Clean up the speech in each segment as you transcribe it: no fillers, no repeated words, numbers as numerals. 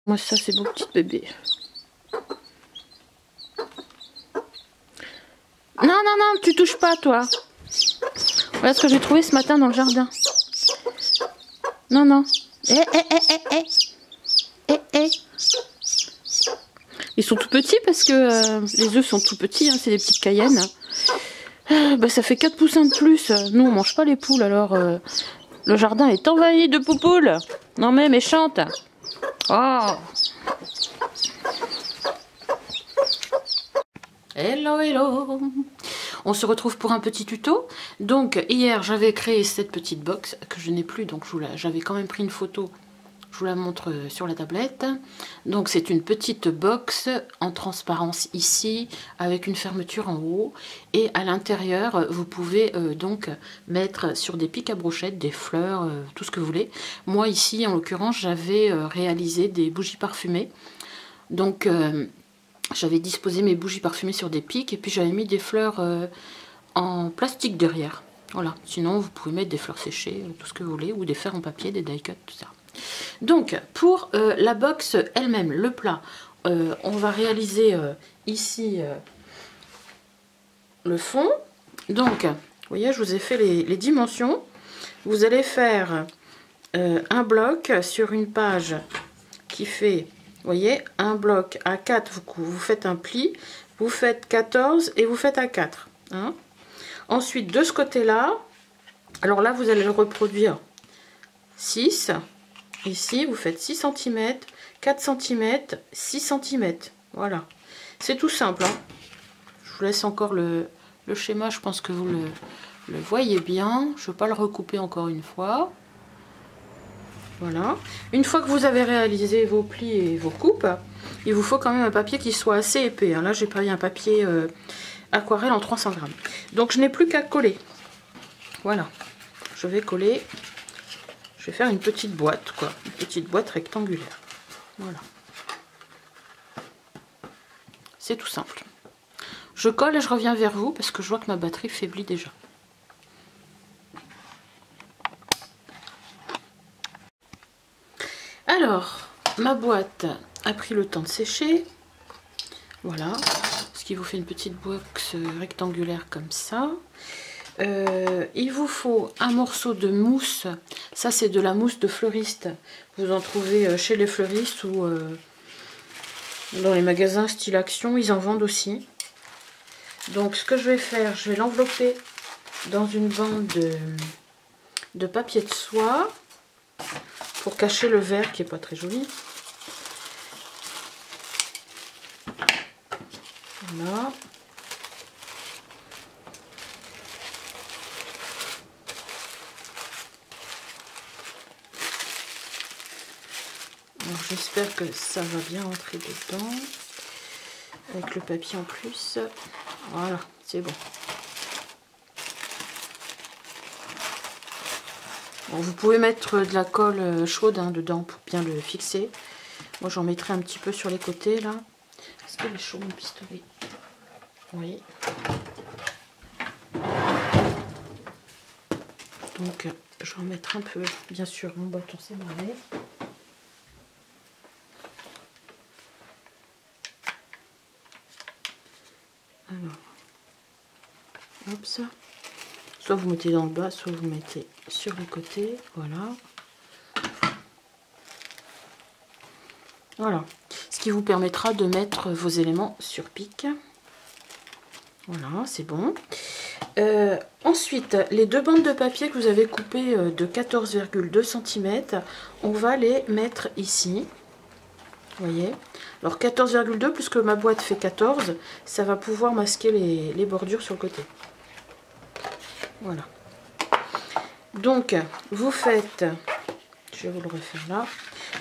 Moi ça c'est beau petit bébé. Non, non, non, tu touches pas toi. Voilà ce que j'ai trouvé ce matin dans le jardin. Non, non. Ils sont tout petits parce que les œufs sont tout petits, hein, c'est des petites cayennes. Bah, ça fait 4 poussins de plus. Nous on mange pas les poules alors le jardin est envahi de poupoules. Non mais méchante. Oh. Hello hello. On se retrouve pour un petit tuto. Donc hier j'avais créé cette petite box que je n'ai plus, donc j'avais quand même pris une photo. Je vous la montre sur la tablette. Donc c'est une petite box en transparence ici avec une fermeture en haut et à l'intérieur vous pouvez donc mettre sur des pics à brochettes des fleurs, tout ce que vous voulez. Moi ici en l'occurrence j'avais réalisé des bougies parfumées. Donc j'avais disposé mes bougies parfumées sur des pics et puis j'avais mis des fleurs en plastique derrière. Voilà, sinon vous pouvez mettre des fleurs séchées, tout ce que vous voulez, ou des fers en papier, des die-cut, tout ça. Donc pour la box elle-même, le plat, on va réaliser ici le fond. Donc vous voyez, je vous ai fait les dimensions. Vous allez faire un bloc sur une page qui fait, vous voyez, un bloc à 4, vous faites un pli, vous faites 14 et vous faites à 4. Hein. Ensuite, de ce côté-là, alors là, vous allez le reproduire 6. Ici, vous faites 6 cm, 4 cm, 6 cm. Voilà. C'est tout simple. Hein. Je vous laisse encore le schéma, je pense que vous le voyez bien. Je ne vais pas le recouper encore une fois. Voilà. Une fois que vous avez réalisé vos plis et vos coupes, il vous faut quand même un papier qui soit assez épais. Hein. Là, j'ai pris un papier aquarelle en 300 grammes. Donc, je n'ai plus qu'à coller. Voilà. Je vais coller. Je vais faire une petite boîte, quoi. Une petite boîte rectangulaire. Voilà. C'est tout simple. Je colle et je reviens vers vous parce que je vois que ma batterie faiblit déjà. Alors, ma boîte a pris le temps de sécher. Voilà. Ce qui vous fait une petite box rectangulaire comme ça. Il vous faut un morceau de mousse. Ça, c'est de la mousse de fleuriste. Vous en trouvez chez les fleuristes ou dans les magasins style Action. Ils en vendent aussi. Donc, ce que je vais faire, je vais l'envelopper dans une bande de papier de soie pour cacher le verre qui est pas très joli. Voilà. Alors j'espère que ça va bien rentrer dedans. Avec le papier en plus. Voilà, c'est bon. Bon, vous pouvez mettre de la colle chaude dedans pour bien le fixer. Moi j'en mettrai un petit peu sur les côtés là. Est-ce qu'il est chaud mon pistolet? Oui. Donc je vais en mettre un peu, bien sûr, mon bâton c'est marré. Alors, hop ça. Soit vous mettez dans le bas, soit vous mettez sur les côtés. Voilà. Voilà. Ce qui vous permettra de mettre vos éléments sur pic. Voilà, c'est bon. Ensuite, les deux bandes de papier que vous avez coupées de 14,2 cm, on va les mettre ici. Vous voyez? Alors 14,2 puisque ma boîte fait 14, ça va pouvoir masquer les bordures sur le côté. Voilà. Donc, vous faites, je vais vous le refaire là,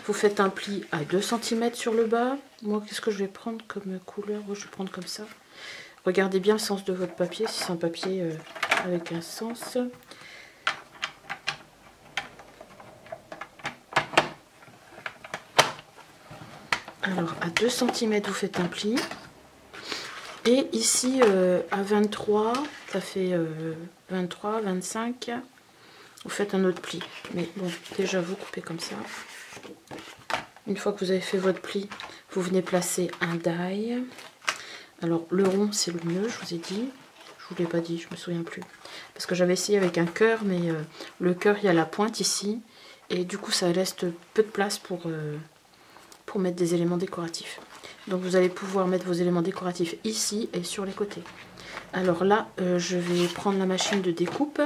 vous faites un pli à 2 cm sur le bas. Moi, qu'est-ce que je vais prendre comme couleur? Je vais prendre comme ça. Regardez bien le sens de votre papier, si c'est un papier avec un sens. Alors, à 2 cm, vous faites un pli. Et ici, à 23, ça fait 23, 25, vous faites un autre pli. Mais bon, déjà, vous coupez comme ça. Une fois que vous avez fait votre pli, vous venez placer un die. Alors le rond c'est le mieux, je vous ai dit. Je vous l'ai pas dit, je me souviens plus. Parce que j'avais essayé avec un cœur, mais le cœur il y a la pointe ici. Et du coup ça laisse peu de place pour mettre des éléments décoratifs. Donc vous allez pouvoir mettre vos éléments décoratifs ici et sur les côtés. Alors là, je vais prendre la machine de découpe.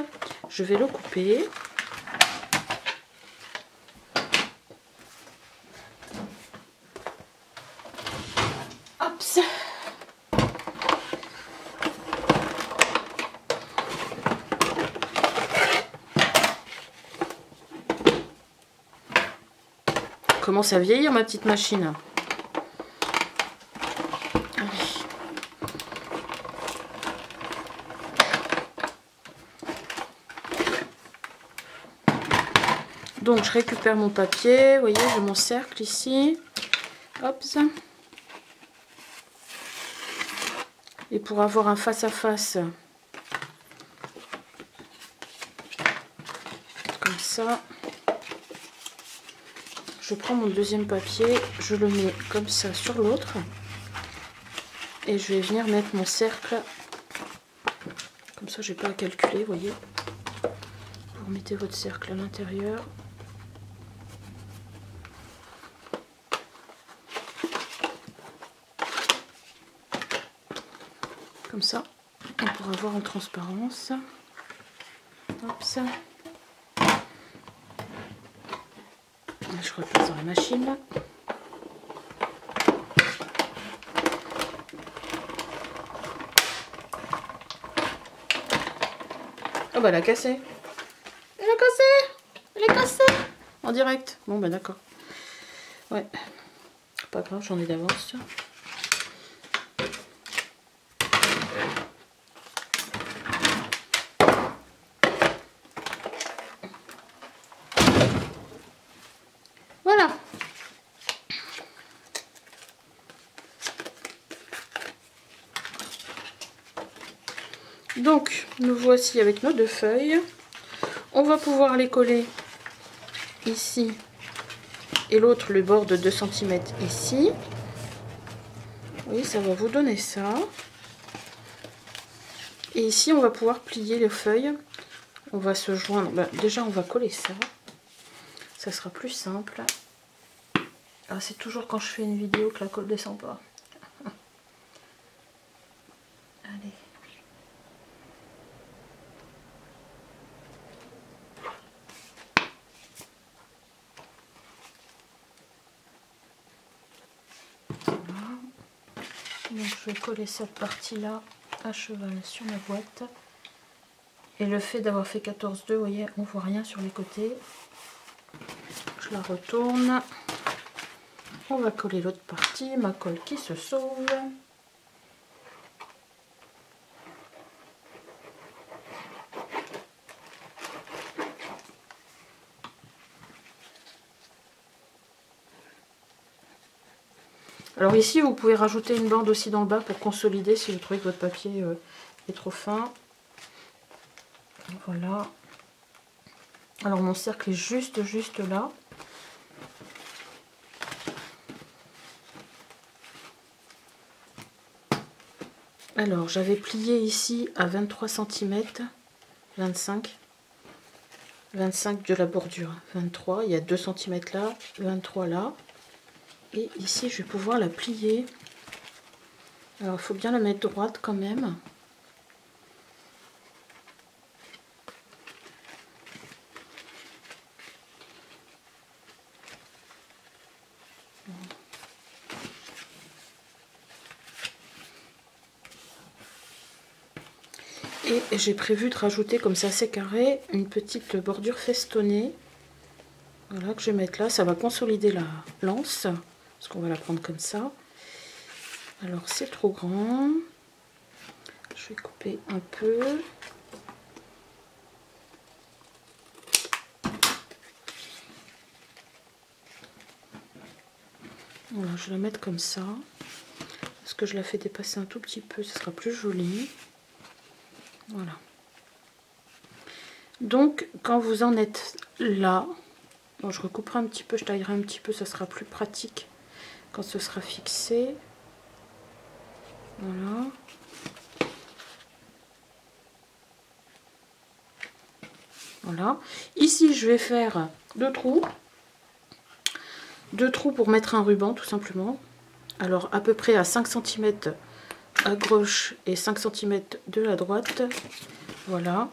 Je vais le couper. Hop. Commence à vieillir ma petite machine. Donc je récupère mon papier, vous voyez, j'ai mon cercle ici. Hop. Et pour avoir un face-à-face, comme ça, je prends mon deuxième papier, je le mets comme ça sur l'autre. Et je vais venir mettre mon cercle. Comme ça, j'ai pas à calculer, vous voyez. Vous mettez votre cercle à l'intérieur. Comme ça, on pourra voir en transparence. Hop, ça. Je repasse dans la machine. Oh bah elle a cassé. Elle a cassé. Elle est cassée. En direct. Bon bah d'accord. Ouais. Pas grave, j'en ai d'avance. Voilà. Donc, nous voici avec nos deux feuilles. On va pouvoir les coller ici et l'autre le bord de 2 cm ici. Oui, ça va vous donner ça. Et ici, on va pouvoir plier les feuilles. On va se joindre. Ben, déjà, on va coller ça. Ça sera plus simple. Ah, c'est toujours quand je fais une vidéo que la colle descend pas. Allez. Voilà. Donc, je vais coller cette partie-là à cheval sur ma boîte. Et le fait d'avoir fait 14,2, vous voyez, on voit rien sur les côtés. Je la retourne. On va coller l'autre partie, ma colle qui se sauve. Alors ici, vous pouvez rajouter une bande aussi dans le bas pour consolider si vous trouvez que votre papier est trop fin. Voilà. Alors mon cercle est juste là. Alors j'avais plié ici à 23 cm, 25 de la bordure, 23, il y a 2 cm là, 23 là. Et ici, je vais pouvoir la plier. Alors, il faut bien la mettre droite quand même. Et j'ai prévu de rajouter, comme ça c'est carré, une petite bordure festonnée. Voilà, que je vais mettre là. Ça va consolider la lance. Parce qu'on va la prendre comme ça. Alors, c'est trop grand. Je vais couper un peu. Voilà, je vais la mettre comme ça. Parce que je la fais dépasser un tout petit peu, ce sera plus joli. Voilà. Donc, quand vous en êtes là, Bon, je recouperai un petit peu, je taillerai un petit peu, ça sera plus pratique quand ce sera fixé. Voilà. Voilà. Ici, je vais faire 2 trous. 2 trous pour mettre un ruban, tout simplement. Alors, à peu près à 5 cm à gauche et 5 cm de la droite. Voilà.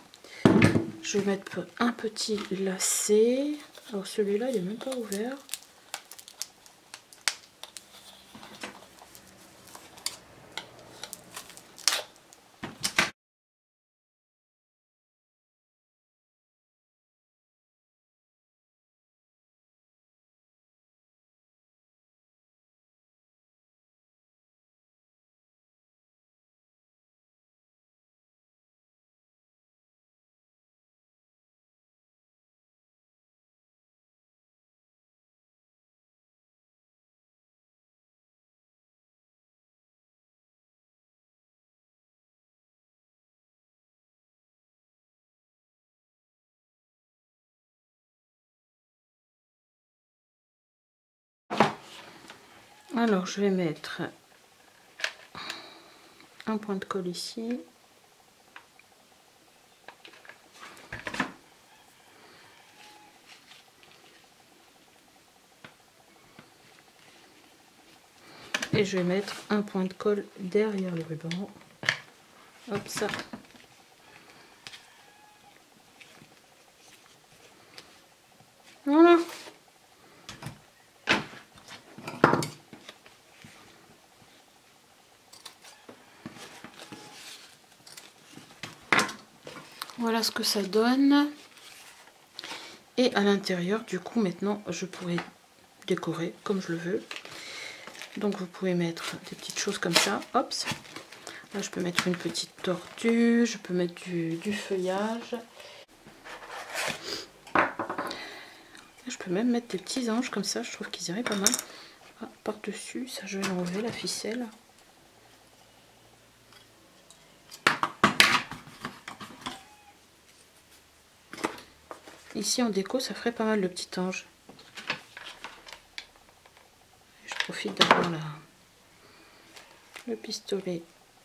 Je vais mettre un petit lacet. Alors, celui-là, il n'est même pas ouvert. Alors, je vais mettre un point de colle ici. Et je vais mettre un point de colle derrière le ruban. Hop, ça. Voilà. Voilà ce que ça donne. Et à l'intérieur, du coup, maintenant, je pourrais décorer comme je le veux. Donc, vous pouvez mettre des petites choses comme ça. Hop. Là, je peux mettre une petite tortue. Je peux mettre du feuillage. Je peux même mettre des petits anges comme ça. Je trouve qu'ils iraient pas mal. Ah, par-dessus, ça, je vais l'enlever, la ficelle. Ici, en déco, ça ferait pas mal de petits anges. Je profite d'avoir le pistolet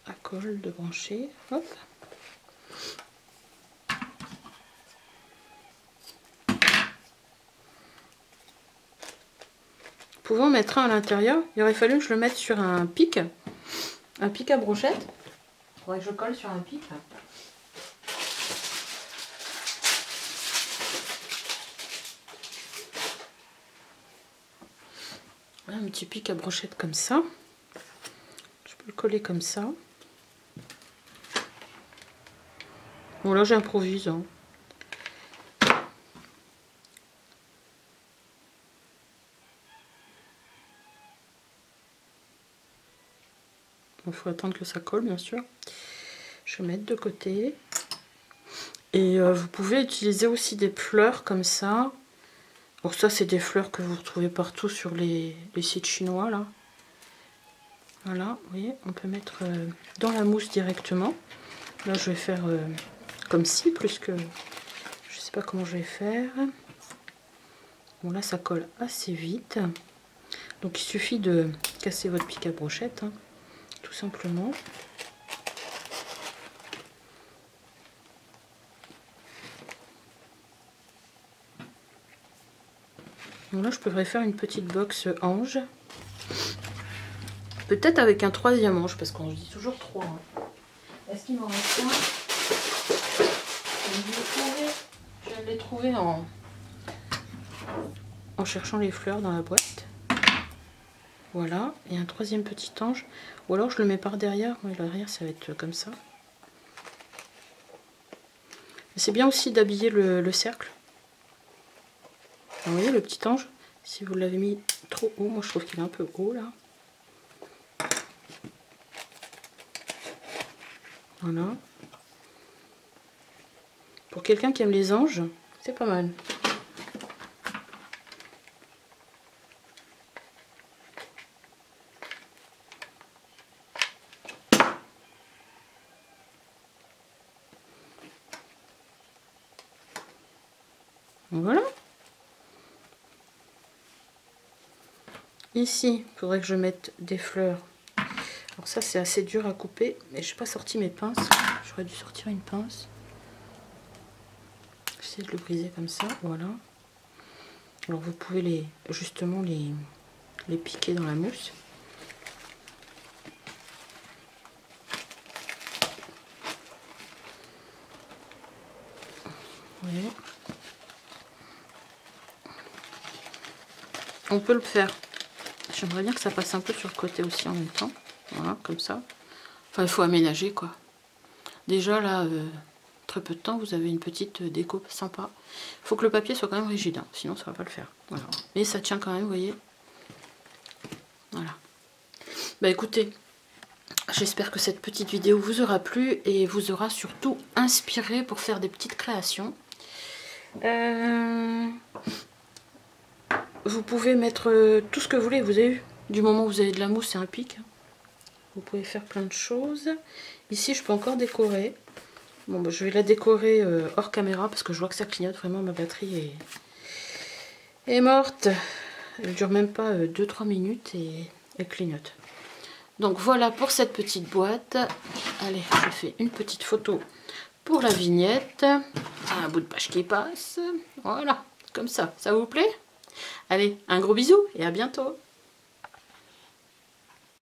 à colle de brancher. Hop. Vous pouvez en mettre un à l'intérieur. Il aurait fallu que je le mette sur un pic à brochette. Il faudrait que je colle sur un pic. Voilà, un petit pic à brochette comme ça. Je peux le coller comme ça. Bon, là j'improvise. Hein. Il faut attendre que ça colle, bien sûr. Je vais mettre de côté. Et vous pouvez utiliser aussi des fleurs comme ça. Alors ça, c'est des fleurs que vous retrouvez partout sur les sites chinois, là. Voilà, vous voyez, on peut mettre dans la mousse directement. Là, je vais faire comme ci, plus que... Je sais pas comment je vais faire. Bon, là, ça colle assez vite. Donc, il suffit de casser votre pic à brochette, hein, tout simplement. Donc là, je pourrais faire une petite box ange. Peut-être avec un 3e ange, parce qu'on dit toujours 3. Hein. Est-ce qu'il m'en reste un? Je l'ai trouvé en cherchant les fleurs dans la boîte. Voilà, et un 3e petit ange. Ou alors je le mets par derrière. Oui, derrière, ça va être comme ça. C'est bien aussi d'habiller le cercle. Vous voyez le petit ange, si vous l'avez mis trop haut, moi je trouve qu'il est un peu haut là. Voilà. Pour quelqu'un qui aime les anges, c'est pas mal. Voilà. Ici, il faudrait que je mette des fleurs. Alors ça, c'est assez dur à couper. Mais je n'ai pas sorti mes pinces. J'aurais dû sortir une pince. J'essaie de le briser comme ça. Voilà. Alors vous pouvez justement les piquer dans la mousse. Ouais. On peut le faire. J'aimerais bien que ça passe un peu sur le côté aussi en même temps. Voilà, comme ça. Enfin, il faut aménager, quoi. Déjà, là, très peu de temps, vous avez une petite déco sympa. Il faut que le papier soit quand même rigide, hein, sinon ça va pas le faire. Voilà. Mais ça tient quand même, vous voyez. Voilà. Bah écoutez, j'espère que cette petite vidéo vous aura plu et vous aura surtout inspiré pour faire des petites créations. Vous pouvez mettre tout ce que vous voulez, vous avez vu. Du moment où vous avez de la mousse, c'est un pic. Vous pouvez faire plein de choses. Ici, je peux encore décorer. Bon, bah, je vais la décorer hors caméra parce que je vois que ça clignote. Vraiment, ma batterie est morte. Elle dure même pas 2-3 minutes et elle clignote. Donc voilà pour cette petite boîte. Allez, je fais une petite photo pour la vignette. Un bout de page qui passe. Voilà, comme ça. Ça vous plaît? Allez, un gros bisou et à bientôt.